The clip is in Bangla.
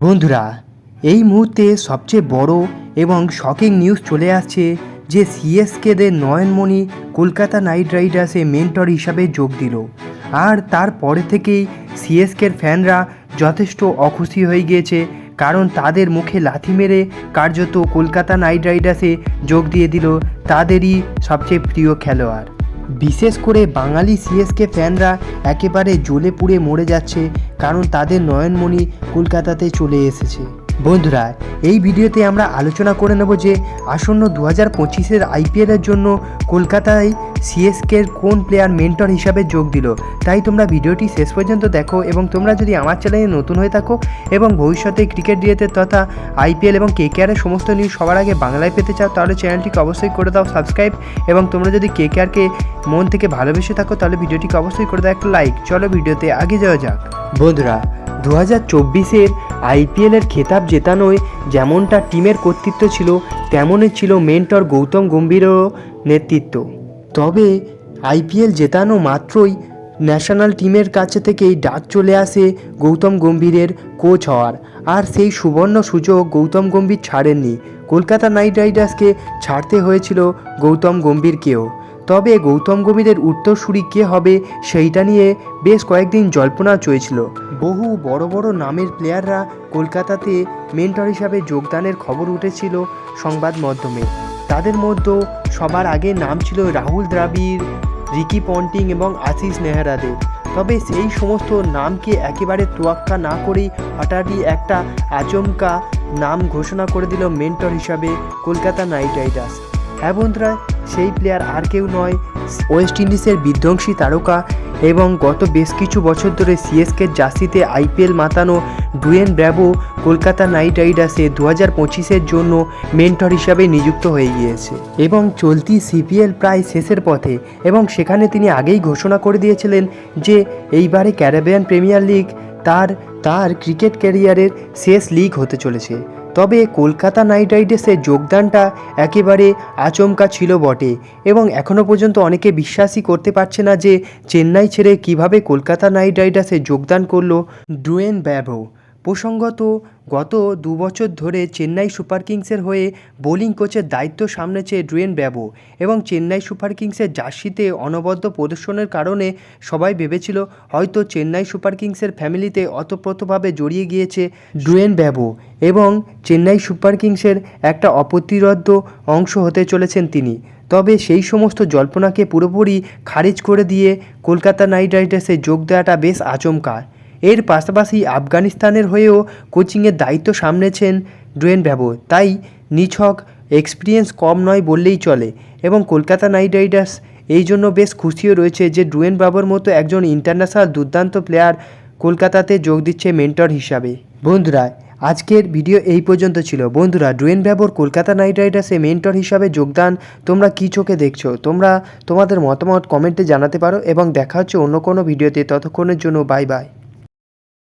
বন্ধুরা, এই মুহূর্তে সবচেয়ে বড় এবং শকিং নিউজ চলে আসছে যে সিএসকেদের নয়নমণি কলকাতা নাইট রাইডার্সে মেন্টর হিসাবে যোগ দিল। আর তারপরে থেকেই সিএসকের ফ্যানরা যথেষ্ট অখুশি হয়ে গিয়েছে, কারণ তাদের মুখে লাথি মেরে কার্যত কলকাতা নাইট রাইডার্সে যোগ দিয়ে দিল তাদেরই সবচেয়ে প্রিয় খেলোয়াড়। বিশেষ করে বাঙালি সিএসকে ফ্যানরা একেবারে জ্বলে পুড়ে মরে যাচ্ছে, কারণ তাদের নয়নমণি কলকাতাতে চলে এসেছে। বন্ধুরা, এই ভিডিওতে আমরা আলোচনা করে নেব যে আসন্ন 2025-এর আইপিএলের জন্য কলকাতায় সিএসকের কোন প্লেয়ার মেন্টর হিসাবে যোগ দিল। তাই তোমরা ভিডিওটি শেষ পর্যন্ত দেখো, এবং তোমরা যদি আমার চ্যানেলে নতুন হয়ে থাকো এবং ভবিষ্যতে ক্রিকেট রিলেটেড তথা আইপিএল এবং কেকেআরের সমস্ত নিউজ সবার আগে বাংলায় পেতে চাও, তাহলে চ্যানেলটিকে অবশ্যই করে দাও সাবস্ক্রাইব। এবং তোমরা যদি কেকেআরকে মন থেকে ভালোবেসে থাকো তাহলে ভিডিওটিকে অবশ্যই করে দাও একটা লাইক। চলো ভিডিওতে আগে যাওয়া যাক। বন্ধুরা, 2024-এর আইপিএলের খেতাব জেতানোয় যেমনটা টিমের কর্তৃত্ব ছিল, তেমনই ছিল মেন্টর গৌতম গম্ভীরেরও নেতৃত্ব। তবে আইপিএল জেতানো মাত্রই ন্যাশনাল টিমের কাছে থেকেই ডাক চলে আসে গৌতম গম্ভীরের কোচ হওয়ার। আর সেই সুবর্ণ সুযোগ গৌতম গম্ভীর ছাড়েননি, কলকাতা নাইট রাইডার্সকে ছাড়তে হয়েছিল গৌতম গম্ভীরকেও। তবে গৌতম গম্ভীরের উত্তরসূরি কে হবে সেইটা নিয়ে বেশ কয়েকদিন জল্পনা চলছিল। বহু বড় বড় নামের প্লেয়াররা কলকাতাতে মেন্টর হিসাবে যোগদানের খবর উঠেছিল সংবাদ মাধ্যমে। তাদের মধ্যে সবার আগে নাম ছিল রাহুল দ্রাবিড়, রিকি পন্টিং এবং আশিস নেহরাদের। তবে সেই সমস্ত নামকে একেবারে তোয়াক্কা না করেই হঠাৎই একটা আচমকা নাম ঘোষণা করে দিল মেন্টর হিসাবে কলকাতা নাইট রাইডার্স। হ্যাঁ বন্ধুরা, সেই প্লেয়ার আর কেউ নয়, ওয়েস্ট ইন্ডিজের বিধ্বংসী তারকা এবং গত বেশ কিছু বছর ধরে সিএসকের জার্সিতে আইপিএল মাতানো ডুয়েন ব্র্যাভো কলকাতা নাইট রাইডার্সে 2025-এর জন্য মেন্টর হিসাবে নিযুক্ত হয়ে গিয়েছে। এবং চলতি সিপিএল প্রায় শেষের পথে, এবং সেখানে তিনি আগেই ঘোষণা করে দিয়েছিলেন যে এইবারে ক্যারিবিয়ান প্রিমিয়ার লিগ তার ক্রিকেট ক্যারিয়ারের শেষ লিগ হতে চলেছে। তবে কলকাতা নাইট রাইডার্সের যোগদানটা একেবারে আচমকা ছিল বটে, এবং এখনও পর্যন্ত অনেকে বিশ্বাসই করতে পারছে না যে চেন্নাই ছেড়ে কিভাবে কলকাতা নাইট রাইডার্সে যোগদান করলো ডুয়েন ব্র্যাভো। প্রসঙ্গত, গত 2 বছর ধরে চেন্নাই সুপার কিংসের হয়ে বোলিং কোচের দায়িত্ব সামলেছে ডুয়েন ব্র্যাভো, এবং চেন্নাই সুপার কিংসের জার্সিতে অনবদ্য প্রদর্শনের কারণে সবাই ভেবেছিল হয়তো চেন্নাই সুপার কিংসের ফ্যামিলিতে অতপ্রতভাবে জড়িয়ে গিয়েছে ডুয়েন ব্র্যাভো, এবং চেন্নাই সুপার কিংসের একটা অপ্রতিরোধ্য অংশ হতে চলেছেন তিনি। তবে সেই সমস্ত জল্পনাকে পুরোপুরি খারিজ করে দিয়ে কলকাতা নাইট রাইডার্সে যোগ দেওয়াটা বেশ আচমকা। এর পাশাপাশি আফগানিস্তানের হয়েও কোচিংয়ের দায়িত্ব সামলেছেন ডুয়েন ব্র্যাভো, তাই নিছক এক্সপিরিয়েন্স কম নয় বললেই চলে। এবং কলকাতা নাইট রাইডার্স এই জন্য বেশ খুশিও রয়েছে যে ডুয়েন ব্র্যাভোর মতো একজন ইন্টারন্যাশনাল দুর্দান্ত প্লেয়ার কলকাতাতে যোগ দিচ্ছে মেন্টর হিসাবে। বন্ধুরা, আজকের ভিডিও এই পর্যন্ত ছিল। বন্ধুরা, ডুয়েন ব্র্যাভোর কলকাতা নাইট রাইডার্সে মেন্টর হিসাবে যোগদান তোমরা কী চোখে দেখছো, তোমরা তোমাদের মতামত কমেন্টে জানাতে পারো, এবং দেখা হচ্ছে অন্য কোনো ভিডিওতে। ততক্ষণের জন্য বাই বাই।